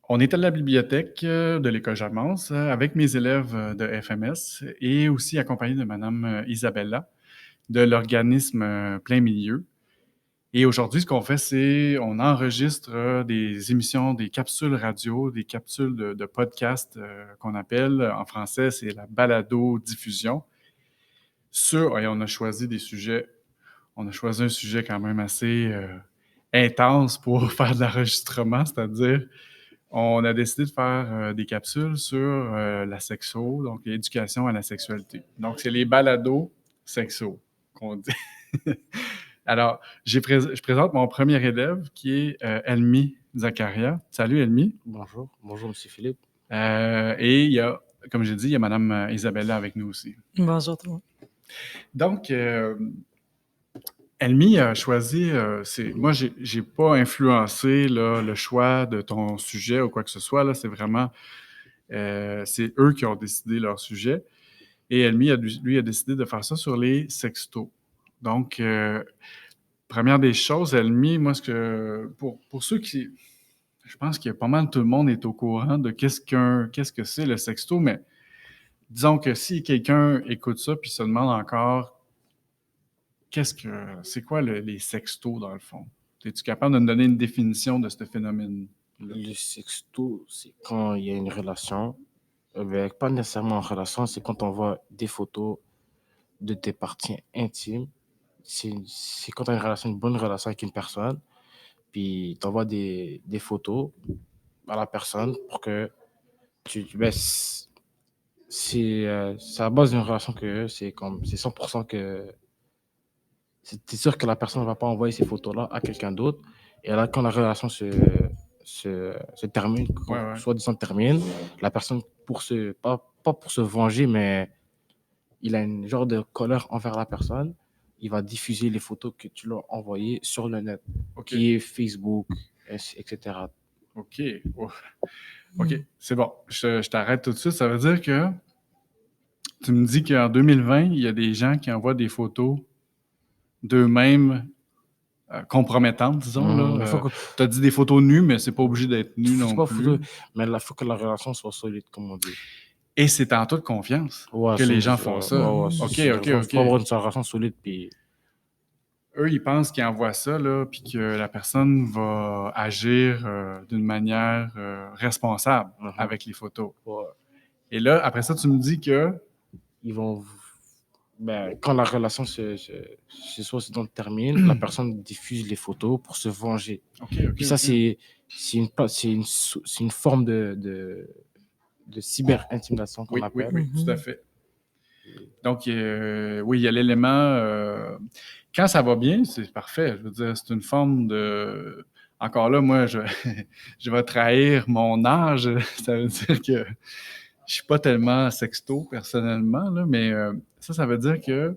On est à la bibliothèque de l'École Jeanne-Mance avec mes élèves de FMS et aussi accompagné de Madame Isabella de l'organisme Plein Milieu. Et aujourd'hui, ce qu'on fait, c'est on enregistre des émissions, des capsules radio, des capsules de podcast qu'on appelle, en français, c'est la balado-diffusion. Et on a choisi des sujets, on a choisi un sujet quand même assez intense pour faire de l'enregistrement, c'est-à-dire on a décidé de faire des capsules sur la sexo, donc l'éducation à la sexualité. Donc, c'est les balados sexo qu'on dit. Alors, je présente mon premier élève qui est Elmi Zakaria. Salut Elmi. Bonjour, bonjour Monsieur Philippe. Et il y a, comme j'ai dit, il y a Madame Isabella avec nous aussi. Bonjour tout le monde. Donc, Elmi a choisi, moi, j'ai pas influencé là, le choix de ton sujet ou quoi que ce soit. Là, c'est vraiment, c'est eux qui ont décidé leur sujet. Et Elmi, lui, a décidé de faire ça sur les sextos. Donc, première des choses, Elmi, moi, pour ceux qui, je pense que pas mal tout le monde est au courant de qu'est-ce que c'est le sexto, mais disons que si quelqu'un écoute ça puis se demande encore c'est quoi les sextos dans le fond? Es-tu capable de me donner une définition de ce phénomène? Le sexto, c'est quand il y a une relation, pas nécessairement une relation, c'est quand on voit des photos de tes parties intimes. C'est quand tu as une bonne relation avec une personne, puis tu envoies des photos à la personne pour que c'est à base d'une relation que c'est 100% que c'est sûr que la personne ne va pas envoyer ces photos-là à quelqu'un d'autre. Et là, quand la relation se termine, Ouais. soi-disant termine, la personne, pas pour se venger, mais il a une genre de colère envers la personne, il va diffuser les photos que tu lui as envoyées sur le net, qui est Facebook, etc. OK. Oh. OK, c'est bon. Je t'arrête tout de suite. Ça veut dire que tu me dis qu'en 2020, il y a des gens qui envoient des photos d'eux-mêmes compromettantes, disons. Tu as dit des photos nues, mais c'est pas obligé d'être nu non plus. Mais il faut que la relation soit solide, comme on dit. Et c'est en toute confiance que les gens font ça. OK. Il faut avoir une relation solide, puis eux, ils pensent qu'ils envoient ça, là, puis que la personne va agir d'une manière responsable avec les photos. Et là, après ça, tu me dis que... Ils vont... quand la relation se termine, la personne diffuse les photos pour se venger. Puis ça, c'est une forme de cyber-intimidation qu'on appelle. Oui, tout à fait. Donc, oui, il y a l'élément... quand ça va bien, c'est parfait. Je veux dire, c'est une forme de... Encore là, moi, je vais trahir mon âge. Ça veut dire que je suis pas tellement sexto, personnellement, là, mais ça veut dire que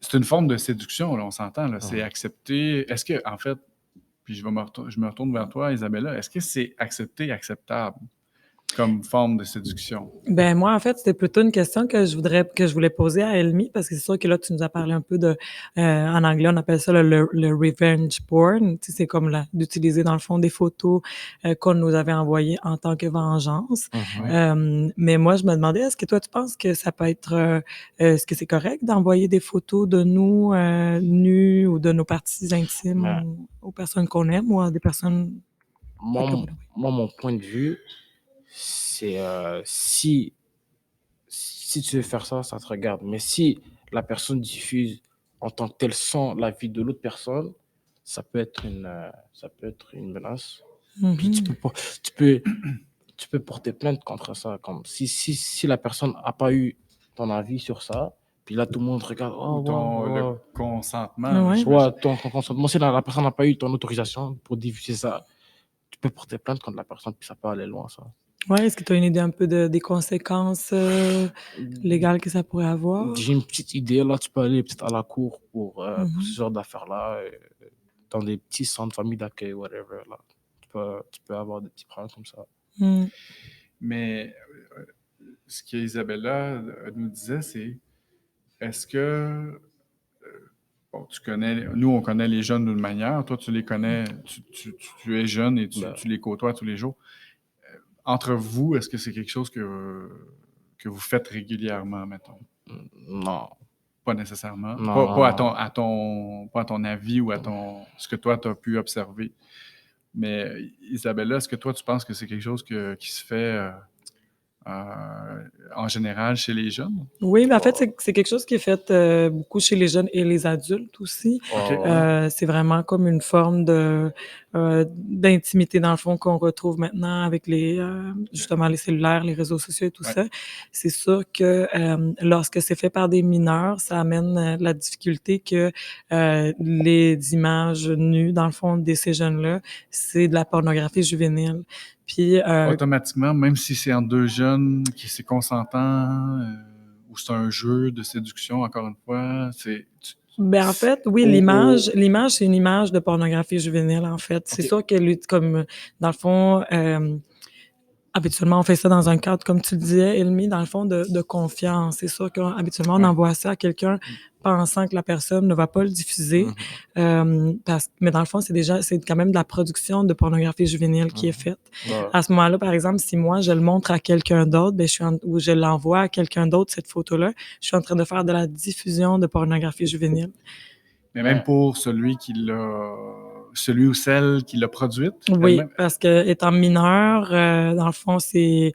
c'est une forme de séduction, là, on s'entend. Là, c'est accepté. Est-ce que, en fait, puis je me retourne vers toi, Isabella, est-ce que c'est acceptable comme forme de séduction? Ben moi, en fait, c'était plutôt une question que je voulais poser à Elmi, parce que c'est sûr que là, tu nous as parlé un peu de, en anglais, on appelle ça le revenge porn. Tu sais, c'est comme d'utiliser dans le fond des photos qu'on nous avait envoyées en tant que vengeance. Mais moi, je me demandais, est-ce que toi, tu penses que ça peut être, est-ce que c'est correct d'envoyer des photos de nous nus ou de nos parties intimes aux personnes qu'on aime ou à des personnes... Moi, mon point de vue, c'est si tu veux faire ça, ça te regarde. Mais si la personne diffuse en tant que telle sans la vie de l'autre personne, ça peut être une menace. Puis tu peux porter plainte contre ça. Comme si la personne n'a pas eu ton avis sur ça, puis là tout le monde regarde. Le consentement. Ton consentement. Si la personne n'a pas eu ton autorisation pour diffuser ça, tu peux porter plainte contre la personne, puis ça peut aller loin, ça. Ouais, est-ce que tu as une idée un peu des conséquences légales que ça pourrait avoir? J'ai une petite idée, là, tu peux aller peut-être à la cour pour ce genre d'affaires-là, dans des petits centres, familles d'accueil, whatever, là. Tu peux avoir des petits problèmes comme ça. Mais ce qu'Isabella nous disait, c'est est-ce que bon, nous on connaît les jeunes d'une manière, toi tu les connais, tu es jeune et tu les côtoies tous les jours. entre vous, est-ce que c'est quelque chose que vous faites régulièrement, mettons? Non, Pas nécessairement. non, Pas non. pas à ton avis ou à ce que toi, tu as pu observer. Mais Isabella, est-ce que toi, tu penses que c'est quelque chose qui se fait en général chez les jeunes? Oui, en fait, c'est quelque chose qui est fait beaucoup chez les jeunes et les adultes aussi. OK. C'est vraiment comme une forme d'intimité, dans le fond, qu'on retrouve maintenant avec justement les cellulaires, les réseaux sociaux et tout ça. C'est sûr que lorsque c'est fait par des mineurs, ça amène la difficulté que les images nues, dans le fond, de ces jeunes-là, c'est de la pornographie juvénile. Puis, automatiquement, même si c'est entre deux jeunes, qui c'est consentant, ou c'est un jeu de séduction, encore une fois, en fait, oui, l'image, c'est une image de pornographie juvénile, en fait. C'est sûr que, comme, dans le fond, habituellement, on fait ça dans un cadre, comme tu le disais, Elmi, dans le fond, de confiance. C'est sûr qu'habituellement, on envoie ça à quelqu'un pensant que la personne ne va pas le diffuser. Mais dans le fond, c'est quand même de la production de pornographie juvénile qui est faite. À ce moment-là, par exemple, si moi, je le montre à quelqu'un d'autre, ou je l'envoie à quelqu'un d'autre, cette photo-là, je suis en train de faire de la diffusion de pornographie juvénile. Mais même pour celui ou celle qui l'a produite? Oui, elle-même? parce que étant mineur, dans le fond, c'est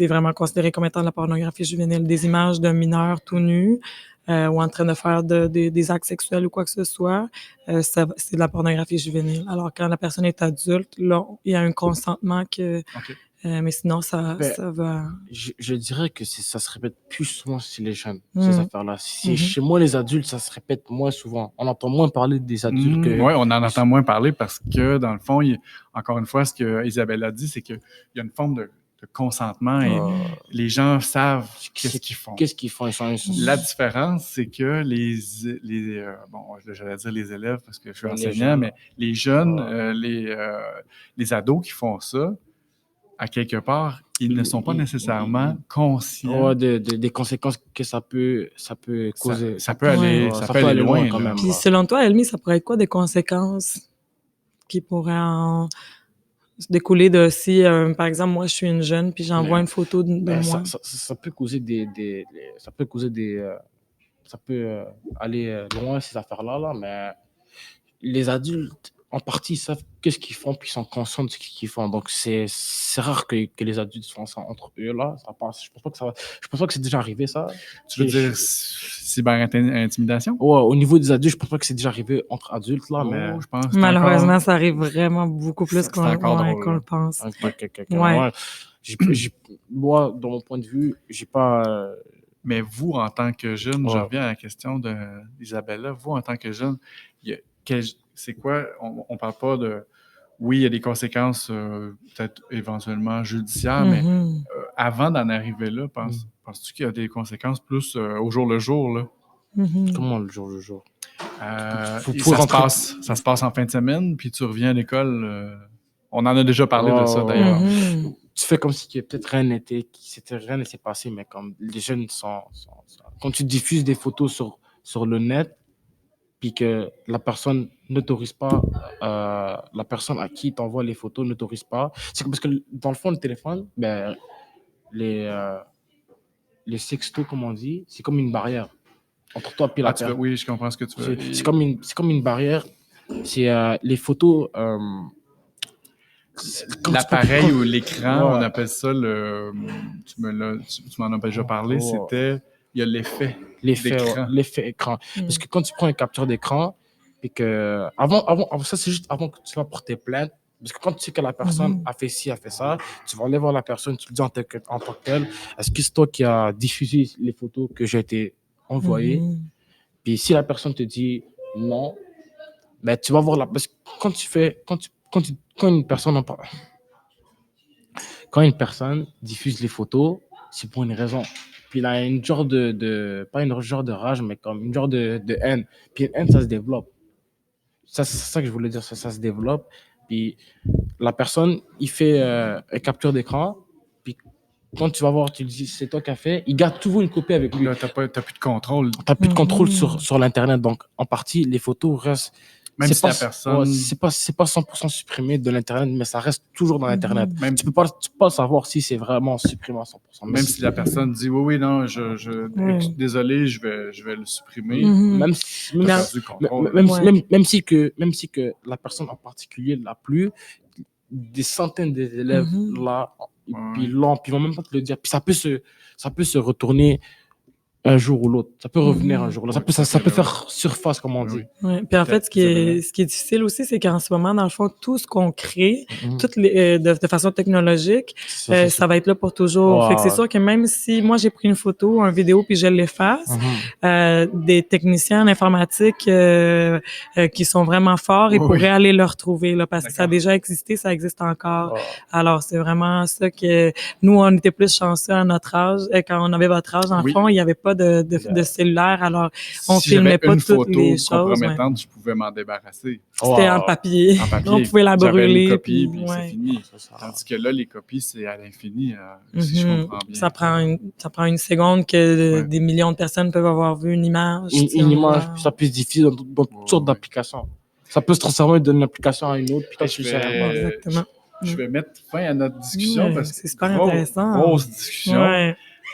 vraiment considéré comme étant de la pornographie juvénile. Des images d'un mineur tout nu ou en train de faire des actes sexuels ou quoi que ce soit, c'est de la pornographie juvénile. Alors, quand la personne est adulte, là, il y a un consentement que... OK. mais sinon, ça va... Je dirais que ça se répète plus souvent chez les jeunes, ces affaires-là. Chez moi, les adultes, ça se répète moins souvent. On entend moins parler des adultes que... Oui, on en entend moins parler parce que, dans le fond, encore une fois, ce que Isabelle a dit, c'est qu'il y a une forme de consentement et les gens savent qu'est-ce qu'ils font. Qu'est-ce qu'ils font? La différence, c'est que bon, j'allais dire les élèves parce que je suis enseignant, mais les jeunes, les ados qui font ça, à quelque part, ils ne sont pas nécessairement conscients. Des conséquences que ça peut causer. Ça peut aller, ça peut aller loin quand même. Puis selon toi, Elmi, ça pourrait être quoi des conséquences qui pourraient en découler de si, par exemple, moi, je suis une jeune puis j'envoie une photo de moi? Ça peut causer ça peut aller loin, ces affaires-là, là, mais les adultes, en partie, ils savent qu'est-ce qu'ils font, puis ils sont conscients de ce qu'ils font. Donc, c'est rare que les adultes font ça entre eux, là. Ça passe. Je pense pas que c'est déjà arrivé, ça. Tu veux dire cyber-intimidation? Ouais, au niveau des adultes, je pense pas que c'est déjà arrivé entre adultes, là, mais... je pense Malheureusement, ça arrive vraiment beaucoup plus qu'on le pense. Ouais. Moi, dans mon point de vue, j'ai pas... Mais vous, en tant que jeune, je reviens à la question d'Isabella, vous, en tant que jeune, c'est quoi? On parle pas de... Oui, il y a des conséquences peut-être éventuellement judiciaires, mais avant d'en arriver là, penses-tu qu'il y a des conséquences plus au jour le jour, là? Comment le jour le jour? Ça se passe en fin de semaine, puis tu reviens à l'école. On en a déjà parlé de ça, d'ailleurs. Tu fais comme si peut-être rien n'était passé, mais comme les jeunes quand tu diffuses des photos sur le net, puis que la personne n'autorise pas, la personne à qui t'envoie les photos n'autorise pas. C'est parce que dans le fond, le téléphone, les sextos, comme on dit, c'est comme une barrière entre toi et la personne. Oui, je comprends ce que tu veux. C'est comme une barrière. C'est les photos. L'appareil ou l'écran, on appelle ça tu m'en as déjà parlé, il y a l'effet écran. Parce que quand tu prends une capture d'écran, et que ça c'est juste avant que tu vas porter plainte, parce que quand tu sais que la personne a fait ci, a fait ça, tu vas aller voir la personne, tu lui dis en tant que tel, est-ce que c'est toi qui as diffusé les photos que j'ai été envoyées? Puis si la personne te dit non, tu vas voir parce que quand une personne diffuse les photos, c'est pour une raison. Puis il a une genre pas une genre de rage, mais comme une genre de haine. Puis une haine, ça se développe. C'est ça que je voulais dire, ça se développe. Puis la personne, il fait une capture d'écran. Puis quand tu vas voir, tu lui dis c'est toi qui as fait, il garde toujours une copie avec lui. Là, t'as plus de contrôle. T'as plus de contrôle sur l'Internet. Donc, en partie, les photos restent Même si la personne... c'est pas 100% supprimé de l'Internet, mais ça reste toujours dans l'Internet. Même... Tu peux pas savoir si c'est vraiment supprimé à 100%. Même si la personne dit oui, non, désolé, je vais le supprimer. Même si que la personne en particulier l'a plus, des centaines d'élèves là, puis ils vont même pas te le dire. Puis ça peut se retourner un jour ou l'autre. Ça peut revenir un jour ou l'autre. Ça peut faire surface, comme on dit. Oui. Puis en fait, ce qui est difficile aussi, c'est qu'en ce moment, dans le fond, tout ce qu'on crée, toutes les, de façon technologique, ça va être là pour toujours. Wow. Fait que c'est sûr que même si moi, j'ai pris une photo, une vidéo, puis je l'efface, des techniciens en informatique qui sont vraiment forts, ils pourraient aller le retrouver, là, parce que ça a déjà existé, ça existe encore. Wow. Alors, c'est vraiment ça que nous, on était plus chanceux à notre âge. Quand on avait votre âge, dans le fond, il n'y avait pas de cellulaire, alors on filmait pas toutes les choses. Compromettante, je pouvais m'en débarrasser. C'était en papier. On pouvait la brûler. Une copie, puis c'est fini. Tandis que là, les copies, c'est à l'infini, si je comprends bien. Ça prend une seconde que des millions de personnes peuvent avoir vu une image. Une image, ça peut se diffuser dans toutes sortes d'applications. Ça peut se transformer d'une application à une autre. Puis exactement. Je vais mettre fin à notre discussion parce que c'est super intéressant. Grosse discussion.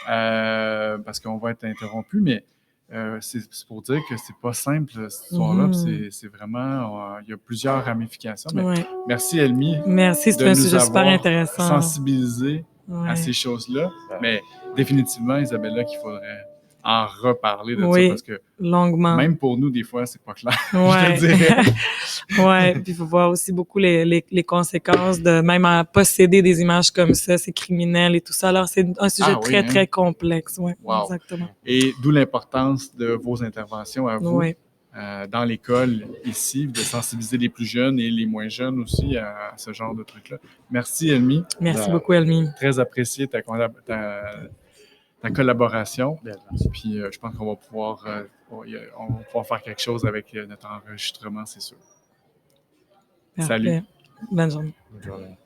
Parce qu'on va être interrompu, mais c'est pour dire que c'est pas simple cette histoire-là. C'est vraiment, il y a plusieurs ramifications. Mais merci Elmi. Merci, c'est un sujet super intéressant. Sensibiliser à ces choses-là. Mais définitivement, Isabella, qu'il faudrait en reparler de ça parce que longuement. Même pour nous, des fois, c'est pas clair. Ouais. Je te dirais. Ouais. Puis il faut voir aussi beaucoup les conséquences de même à posséder des images comme ça, c'est criminel et tout ça. Alors c'est un sujet très complexe. Ouais. Wow. Exactement. Et d'où l'importance de vos interventions à vous. Dans l'école ici, de sensibiliser les plus jeunes et les moins jeunes aussi à ce genre de trucs-là. Merci, Elmi. Merci beaucoup, Elmi. Très apprécié ta collaboration. Puis je pense qu'on va pouvoir faire quelque chose avec notre enregistrement, c'est sûr. Parfait. Salut. Bonne journée. Bonne journée.